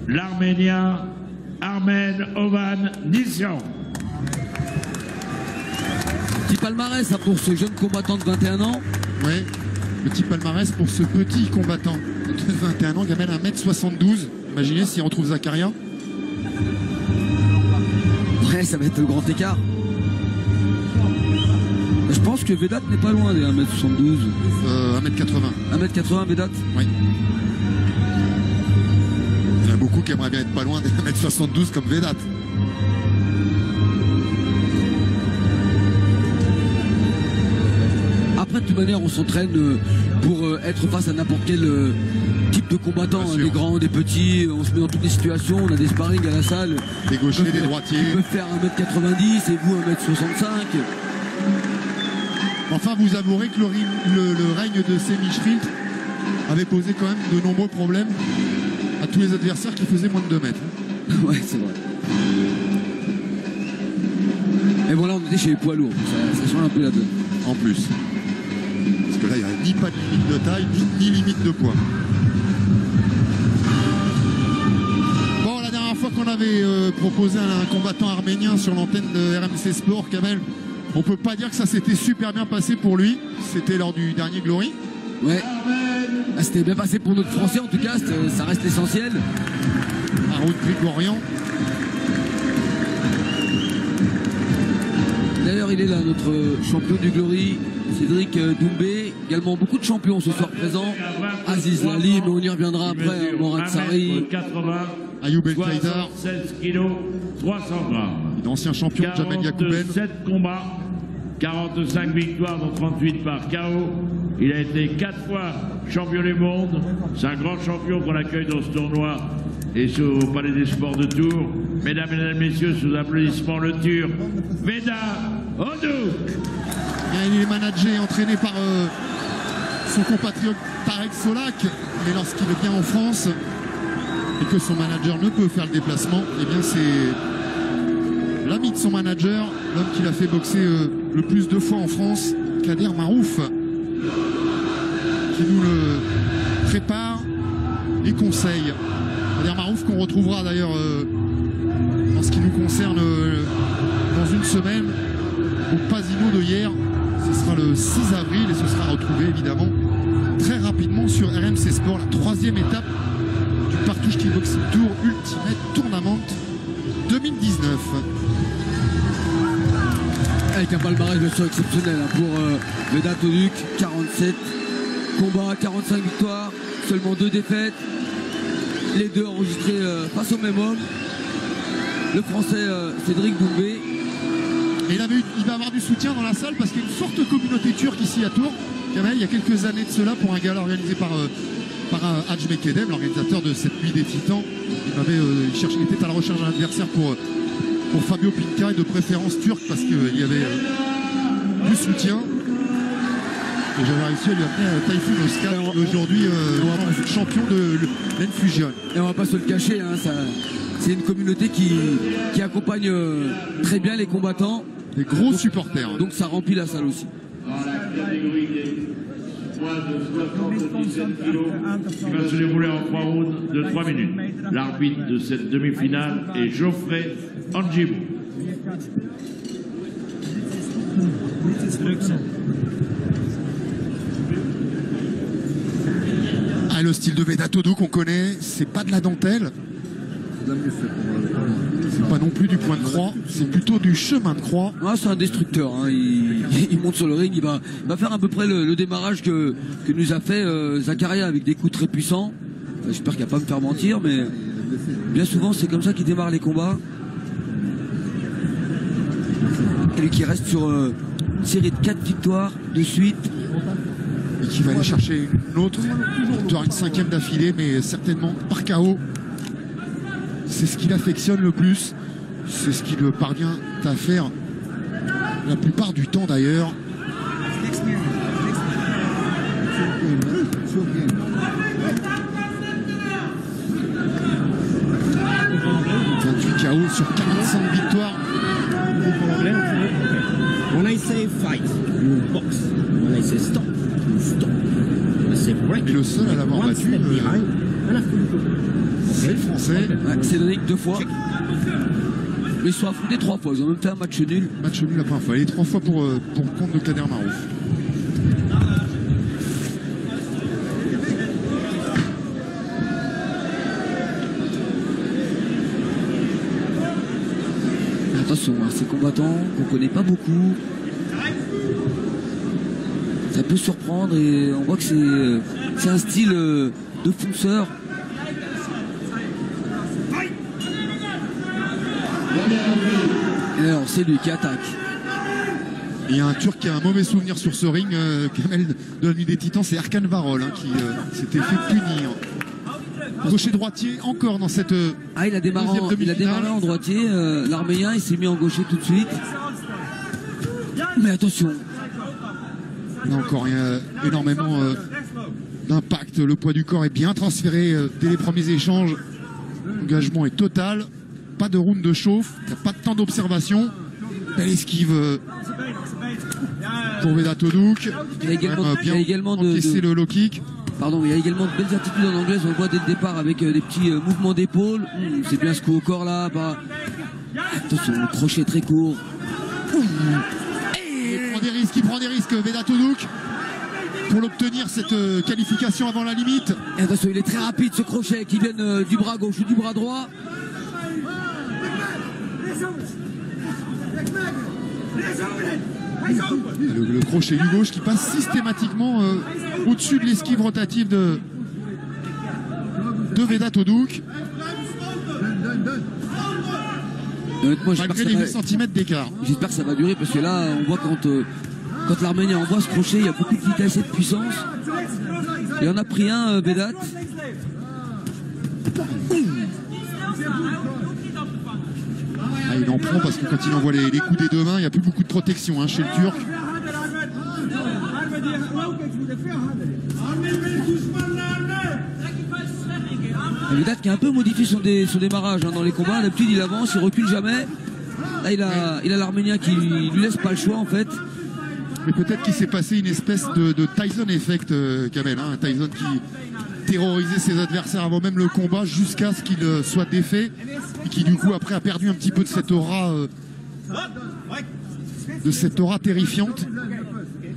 l'Arménien Armen Ovan Nisyan. Petit palmarès hein, pour ce jeune combattant de 21 ans. Ouais, petit palmarès pour ce petit combattant de 21 ans qui amène 1m72. Imaginez s'il retrouve Zakaria. Ouais, ça va être le grand écart. Je pense que Vedat n'est pas loin des 1m72. 1m80. 1m80 Vedat. Oui. Il y en a beaucoup qui aimeraient bien être pas loin des 1m72 comme Vedat. Après, de toute manière, on s'entraîne pour être face à n'importe quel type de combattant, hein, des grands, des petits, on se met dans toutes les situations, on a des sparring à la salle. Des gauchers, des droitiers. Ils peuvent faire 1m90 et vous 1m65. Enfin, vous avouerez que le règne de Semih Schilt avait posé quand même de nombreux problèmes à tous les adversaires qui faisaient moins de 2 mètres. Ouais, c'est vrai. Et voilà, on était chez les poids lourds, ça change un peu la donne. En plus. Parce que là, il n'y a ni pas de limite de taille, ni limite de poids. Bon, la dernière fois qu'on avait proposé un combattant arménien sur l'antenne de RMC Sport, Kamel, on peut pas dire que ça s'était super bien passé pour lui. C'était lors du dernier Glory. Ouais. Ah, c'était bien passé pour notre Français en tout cas, ça reste essentiel. Haroun Grigorian. D'ailleurs, il est là, notre champion du Glory, Cédric Doumbé. Également beaucoup de champions ce soir présents. Aziz Lali, mais on y reviendra après. Morad Sari. Ayoub El Kaïdar. 16 kilos, 300 grammes. L'ancien champion Jamel Yacouben. 47 combats, 45 victoires, dont 38 par KO. Il a été 4 fois champion du monde. C'est un grand champion qu'on accueille dans ce tournoi et au Palais des Sports de Tours. Mesdames et messieurs, sous applaudissements, le Turc Vedat Odouk. Il est managé et entraîné par son compatriote Tarek Solak. Mais lorsqu'il vient en France et que son manager ne peut faire le déplacement, eh bien c'est l'ami de son manager, l'homme qui l'a fait boxer le plus de fois en France, Kader Marouf, qui nous le prépare et conseille. Kader Marouf qu'on retrouvera d'ailleurs en ce qui nous concerne dans une semaine au Pasino de hier. Ce sera le 6 avril et ce sera retrouvé évidemment très rapidement sur RMC Sport, la 3e étape du Partouche Kickboxing Tour Ultimate Tournament 2019. Avec un palmarès bien sûr exceptionnel hein, pour Vedat Odouk, 47 combats, 45 victoires, seulement 2 défaites, les 2 enregistrés face au même homme, le français Cédric Doumbé. Et il va avoir du soutien dans la salle parce qu'il y a une forte communauté turque ici à Tours. Kamel, il y a quelques années de cela, pour un gala organisé par Hadj Mekedem, l'organisateur de cette nuit des Titans, il était à la recherche d'un adversaire pour Fabio Pinca et de préférence turque parce qu'il y avait du soutien. Et j'avais réussi à lui amener Tayfun Özkan, aujourd'hui champion de l'Enfusion. Et on va pas se le cacher, hein, c'est une communauté qui accompagne très bien les combattants. Des gros supporters. Donc ça remplit la salle aussi. Dans la catégorie des moins de 77 kilos, qui va se dérouler en 3 rounds de 3 minutes. L'arbitre de cette demi-finale est Geoffrey Anjibou. Ah, le style de Vedat Odouk qu'on connaît, c'est pas de la dentelle. C'est pas non plus du point de croix, c'est plutôt du chemin de croix. Ah, c'est un destructeur, hein. Il monte sur le ring, il va faire à peu près le démarrage que nous a fait Zakaria avec des coups très puissants. J'espère qu'il va pas me faire mentir, mais bien souvent c'est comme ça qu'il démarre les combats. Et lui qui reste sur une série de 4 victoires de suite. Et qui va aller chercher une autre victoire, une 5e d'affilée, mais certainement par KO. C'est ce qu'il affectionne le plus, c'est ce qu'il parvient à faire la plupart du temps d'ailleurs. 28 KO sur 45 victoires. When I say fight, you box. When I say stop, you stop. When I say break, Et le seul à l'avoir one battu, step behind, and after you go. C'est le français. Ouais, Cédric 2 fois. Mais ils sont affrontés 3 fois. Ils ont même fait un match nul. Match nul la première fois. Et 3 fois pour le compte de Kader Marouf. Attention, hein, ces combattants qu'on connaît pas beaucoup, ça peut surprendre et on voit que c'est un style de fonceur. Et alors c'est lui qui attaque. Il y a un Turc qui a un mauvais souvenir sur ce ring, Kamel de la Nuit des Titans, c'est Erkan Varol hein, qui s'était fait punir. Gaucher droitier encore dans cette Ah, il a démarré en droitier, l'Arménien, il s'est mis en gaucher tout de suite. Mais attention. Là encore, il y a énormément d'impact. Le poids du corps est bien transféré dès les premiers échanges. L'engagement est total. Pas de round de chauffe, il n'y a pas de temps d'observation. Belle esquive pour Vedat Odouk. Il y a également encaissé le low kick. Pardon, il y a également de belles attitudes en anglaise, on le voit dès le départ avec des petits mouvements d'épaule. C'est bien ce coup au corps là. Bah. Attention, le crochet très court. Il prend des risques, Vedat Odouk, pour l'obtenir cette qualification avant la limite. Et attention, il est très rapide ce crochet qui vient du bras gauche ou du bras droit. Le crochet du gauche qui passe systématiquement au-dessus de l'esquive rotative de Vedat Odouk. Malgré les 8 cm d'écart. J'espère que ça va durer parce que là, on voit quand l'Arménien envoie ce crochet, il y a beaucoup de vitesse et de puissance. Il en a pris un, Vedat. Ah, il en prend parce que quand il envoie les coups des deux mains, il n'y a plus beaucoup de protection hein, chez le Turc. Vedat qui a un peu modifié son démarrage hein, dans les combats. D'habitude il avance, il recule jamais. Là il a l'Arménien qui lui laisse pas le choix en fait. Mais peut-être qu'il s'est passé une espèce de Tyson effect, Kamel. Hein, Tyson qui terrorisait ses adversaires avant même le combat jusqu'à ce qu'il soit défait et qui du coup après a perdu un petit peu de cette aura terrifiante,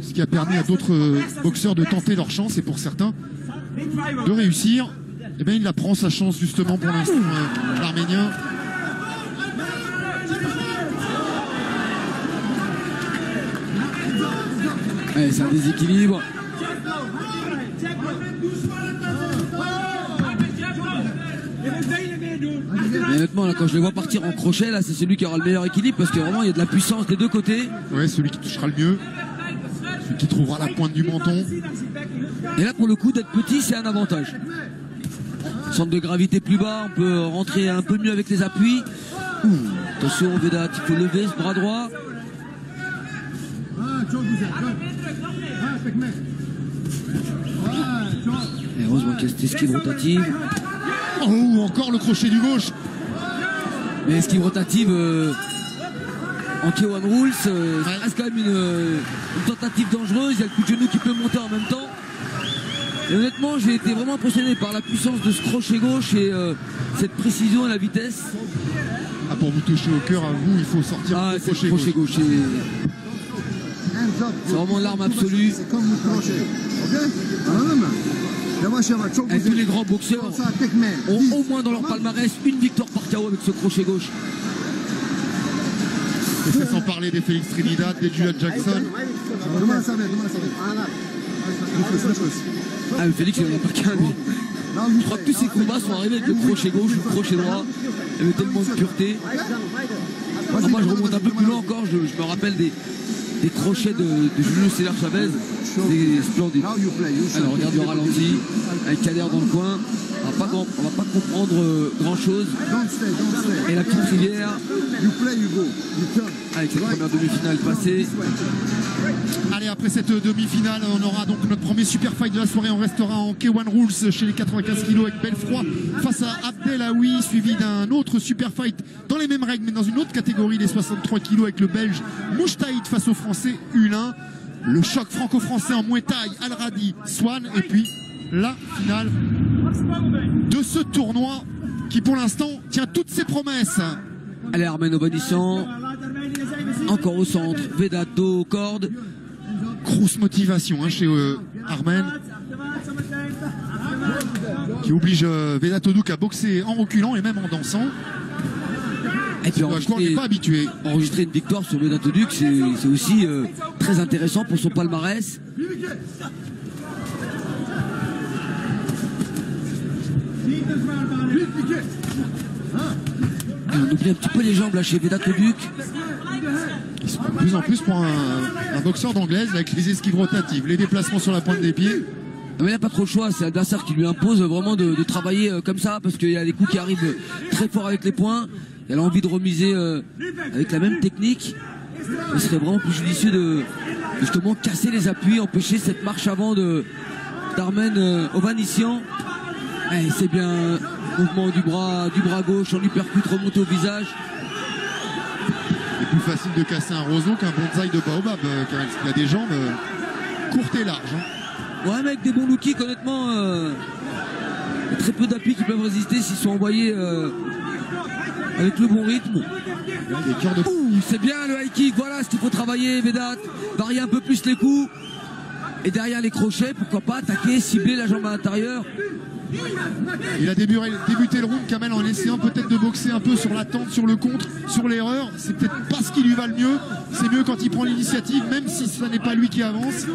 ce qui a permis à d'autres boxeurs de tenter leur chance et pour certains de réussir. Et bien il la prend sa chance justement pour l'instant l'Arménien. Ouais, c'est un déséquilibre. Mais honnêtement, là, quand je les vois partir en crochet, là, c'est celui qui aura le meilleur équilibre parce que vraiment, il y a de la puissance des deux côtés. Ouais, celui qui touchera le mieux, celui qui trouvera la pointe du menton. Et là, pour le coup, d'être petit, c'est un avantage. Centre de gravité plus bas, on peut rentrer un peu mieux avec les appuis. Attention, Vedat, il faut lever ce bras droit. Et heureusement qu'il y a cette esquive rotative. Oh, encore le crochet du gauche. Mais esquive rotative en K1 Rules, ça reste quand même une tentative dangereuse. Il y a le coup de genou qui peut monter en même temps. Et honnêtement, j'ai été vraiment impressionné par la puissance de ce crochet gauche et cette précision et la vitesse. Ah, pour vous toucher au cœur, à vous, il faut sortir le crochet gauche. C'est vraiment l'arme absolue. C'est comme le crochet. Et tous les grands boxeurs ont au moins dans leur palmarès une victoire par KO avec ce crochet gauche. Et c'est sans parler des Félix Trinidad, des Julian Jackson. Ah, mais Félix, il n'en a pas qu'un, lui. Je crois que tous ces combats sont arrivés avec le crochet gauche ou le crochet droit. Il y avait tellement de pureté. Alors moi, je remonte un peu plus loin encore. Je me rappelle des crochets de Julio César Chavez. C'est splendide. Alors, regarde le ralenti, avec Kader dans le coin. On va pas comprendre grand chose. Et la petite rivière. Avec cette première demi-finale passée. Allez, après cette demi-finale, on aura donc notre premier super fight de la soirée. On restera en K1 Rules chez les 95 kg avec Belfroy face à Abdelawi, suivi d'un autre super fight dans les mêmes règles, mais dans une autre catégorie, les 63 kg avec le Belge Mouchtaïd face au Français Hulin. Le choc franco-français en Muay Thai, Al-Radi, Swan, et puis la finale de ce tournoi qui pour l'instant tient toutes ses promesses. Allez, Armen Ovanisyan, encore au centre, Vedato, corde. Grosse motivation hein, chez Armen, qui oblige Vedato Duc à boxer en reculant et même en dansant. Et puis On n'est pas habitué. enregistrer une victoire sur Vedato Duc, c'est aussi très intéressant pour son palmarès. Et on oublie un petit peu les jambes là chez Vedato Duc. Ils sont de plus en plus pour un boxeur d'anglaise avec les esquives rotatives, les déplacements sur la pointe des pieds. Mais il n'a pas trop le choix, c'est l'adversaire qui lui impose vraiment de travailler comme ça, parce qu'il y a des coups qui arrivent très fort avec les poings. Elle a envie de remiser avec la même technique. Il serait vraiment plus judicieux de justement casser les appuis, empêcher cette marche avant d'Armen Ovanisyan. C'est bien, mouvement du bras gauche, on lui percute, remonté au visage. C'est plus facile de casser un roseau qu'un bonsaï de baobab, car il a des jambes courtes et larges. Hein. Ouais, mais avec des bons low kicks, honnêtement, il y a très peu d'appuis qui peuvent résister s'ils sont envoyés avec le bon rythme. C'est bien le high kick, voilà ce qu'il faut travailler, Vedat. Varier un peu plus les coups. Et derrière les crochets, pourquoi pas attaquer, cibler la jambe à l'intérieur. Il a débuté le round, Kamel, en essayant peut-être de boxer un peu sur l'attente, sur le contre, sur l'erreur. C'est peut-être pas ce qui lui va le mieux. C'est mieux quand il prend l'initiative, même si ce n'est pas lui qui avance.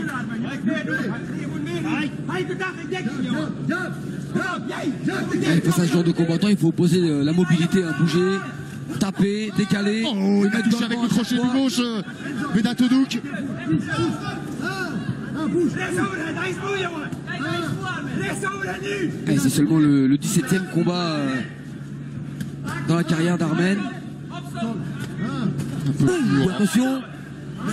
Face à ce genre de combattant, il faut opposer la mobilité, bouger, taper, décaler. Oh, il a touché avec le crochet du gauche, Vedato Duc. C'est seulement le 17e combat dans la carrière d'Armen. Un peu plus lourd. Attention. Le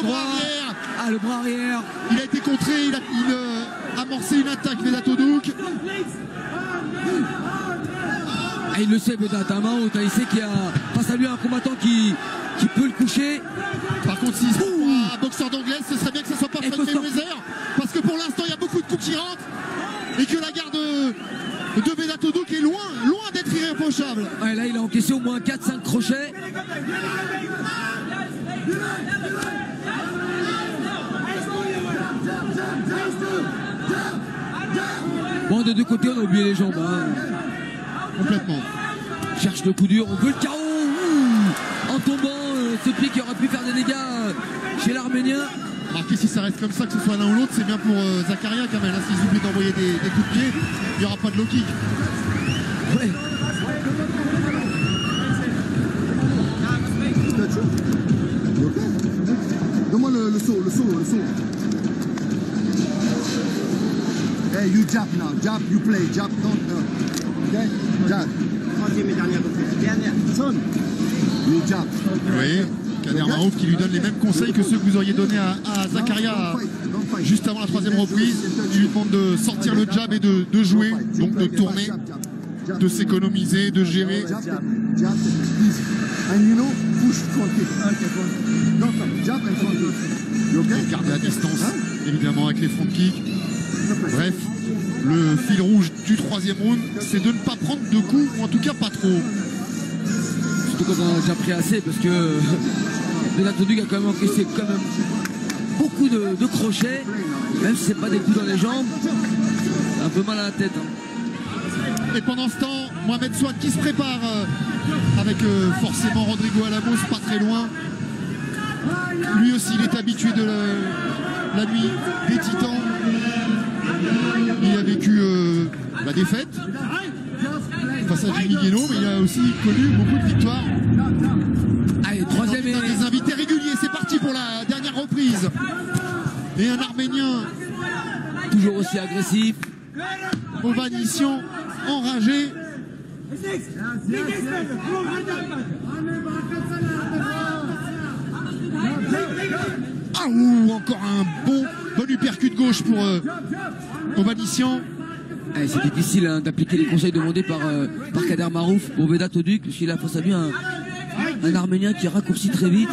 bras arrière. Ah, le bras arrière. Il a été contré, il a amorcé une attaque, Vedato Duc. Ah, il le sait, Vedat, à main haute. Il sait qu'il y a face à lui un combattant qui peut le coucher. Par contre, s'il se prend un boxeur d'anglaise, ce serait bien que ce soit pas Floyd Mayweather, parce que pour l'instant, il y a beaucoup de coups qui rentrent et que la garde de Vedato Duc est loin d'être irréprochable. Ouais, là, il a encaissé au moins 4-5 crochets. Bon, de deux côtés, on a oublié les jambes. Hein. Complètement. Cherche le coup dur, on veut le KO. En tombant, ce pied qui aurait pu faire des dégâts chez l'Arménien. Marquez, si ça reste comme ça, que ce soit l'un ou l'autre, c'est bien pour Zakaria quand même. Hein. S'ils oublient d'envoyer des coups de pied, il n'y aura pas de low kick. Ouais. Donne-moi le saut. Hey, you jab now. Jab, you play. Jab, don't. Okay? Jab. Troisième et dernière reprise. Sonne. You jab. Vous voyez, Kader Marouf qui lui donne les mêmes conseils que ceux que vous auriez donnés à Zakaria juste avant la troisième reprise. Il lui demande de sortir le jab et de jouer, donc de tourner, de s'économiser, de gérer. And you know, push front kick. Don't stop. Jab and front kick. You okay? Garder la distance, évidemment, avec les front kicks. Bref, le fil rouge du troisième round, c'est de ne pas prendre de coups, ou en tout cas pas trop. Surtout quand on a déjà pris assez, parce que Vedato Duc a quand même encaissé beaucoup de crochets, même si c'est pas des coups dans les jambes. Un peu mal à la tête. Hein. Et pendant ce temps, Mohamed Souad qui se prépare avec forcément Rodrigo Alamos, pas très loin. Lui aussi, il est habitué de la nuit des Titans. Il a vécu la défaite face à Jimmy Guéno, mais il a aussi connu beaucoup de victoires. Allez, troisième et... des invités réguliers, c'est parti pour la dernière reprise. Et un Arménien toujours aussi agressif. Ovanisyan, enragé. Ah, encore un bon uppercut gauche pour Ovanisyan. C'est difficile hein, d'appliquer les conseils demandés par Kader Marouf pour Vedato Duc, puisqu'il a face à lui un Arménien qui raccourcit très vite.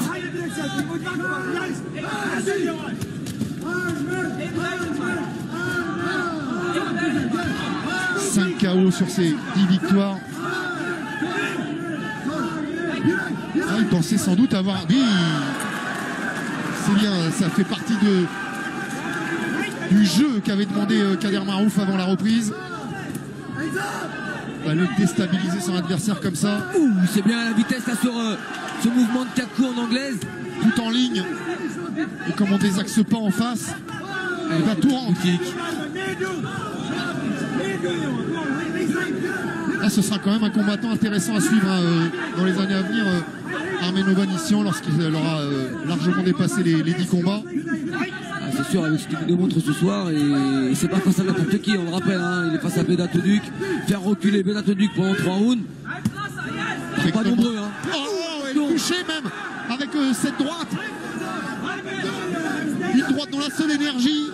KO sur ses 10 victoires. Ah, il pensait sans doute avoir... Oui, c'est bien, ça fait partie du jeu qu'avait demandé Kader Marouf avant la reprise. Le déstabiliser son adversaire comme ça. C'est bien la vitesse là sur ce mouvement de 4 coups en anglaise. Tout en ligne. Et comme on désaxe pas en face, il va tout rendre. Là, ce sera quand même un combattant intéressant à suivre dans les années à venir. Armen Hovhannissian, lorsqu'il aura largement dépassé les 10 combats. C'est sûr, avec ce qu'il nous démontre ce soir, et c'est pas face à n'importe qui, on le rappelle, hein, il est face à Vedat Oduc. Faire reculer Vedat Oduc pendant 3 rounds, c'est pas nombreux. Hein. Oh, et touché même avec cette droite. Une droite dans la seule énergie.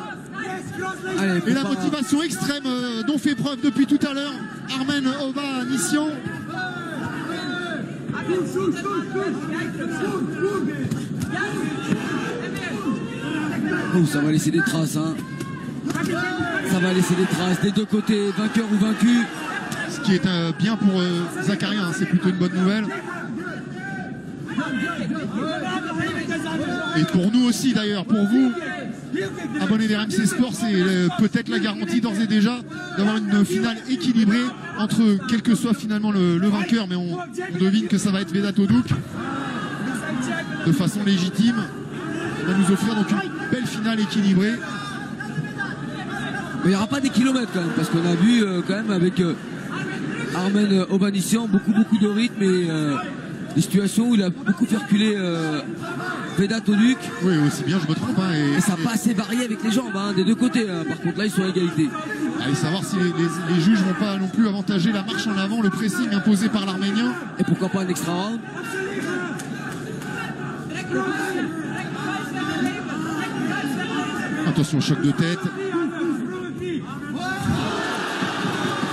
Allez, et la motivation extrême dont fait preuve depuis tout à l'heure Armen Hovhannissian. Ça va laisser des traces, hein. Ça va laisser des traces des deux côtés, vainqueur ou vaincu. Ce qui est bien pour Zakaria, hein, c'est plutôt une bonne nouvelle. Et pour nous aussi d'ailleurs, pour vous, abonnés d'RMC Sport, c'est peut-être la garantie d'ores et déjà d'avoir une finale équilibrée entre quel que soit finalement le vainqueur, mais on devine que ça va être Vedat Oduc de façon légitime. On va nous offrir donc une belle finale équilibrée. Mais il n'y aura pas des kilomètres quand même, parce qu'on a vu quand même avec Armen Hovhannissian beaucoup de rythme et des situations où il a beaucoup fait reculer Vedat Oduc. Oui, aussi bien, je me trompe. Hein, et ça n'a pas assez varié avec les jambes, hein, des deux côtés. Hein. Par contre là, ils sont à égalité. Allez savoir si les juges vont pas non plus avantager la marche en avant, le pressing imposé par l'Arménien. Et pourquoi pas un extra round. Attention, choc de tête.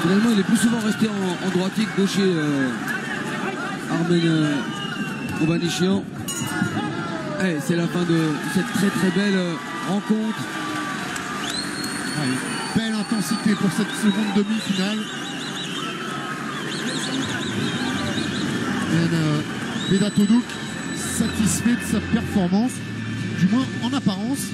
Finalement, il est plus souvent resté en droitier que gaucher, Armen Hovhannissian. C'est la fin de cette très belle rencontre. Allez, belle intensité pour cette seconde demi-finale. Vedat Oduc satisfait de sa performance, du moins en apparence.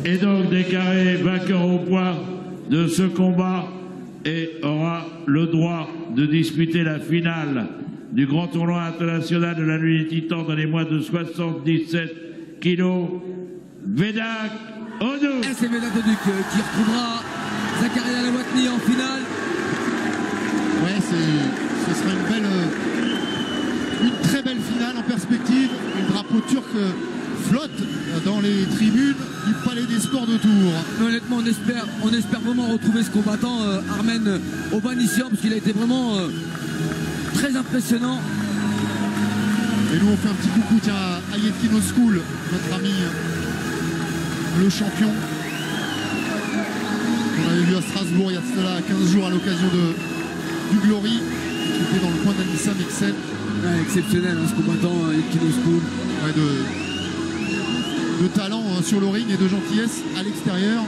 Et donc déclaré vainqueur au poids de ce combat et aura le droit de disputer la finale du grand tournoi international de la nuit des Titans dans les mois de 77 kilos, Vedat Ono. Et c'est Vedat Oduc qui retrouvera Zakaria Lawatni en finale. Ouais, ce sera une très belle finale en perspective. Le drapeau turc flotte dans les tribunes du Palais des Sports de Tours. Mais honnêtement, on espère vraiment retrouver ce combattant Armen Hovhannissian, parce qu'il a été vraiment très impressionnant. Et nous on fait un petit coucou tiens, à Yetkin School, notre ami le champion. On avait vu à Strasbourg il y a cela 15 jours à l'occasion du Glory, qui était dans le coin d'Anissa Mexen. Ouais, exceptionnel ce combattant Yetkin School. Ouais, de talent sur le ring et de gentillesse à l'extérieur.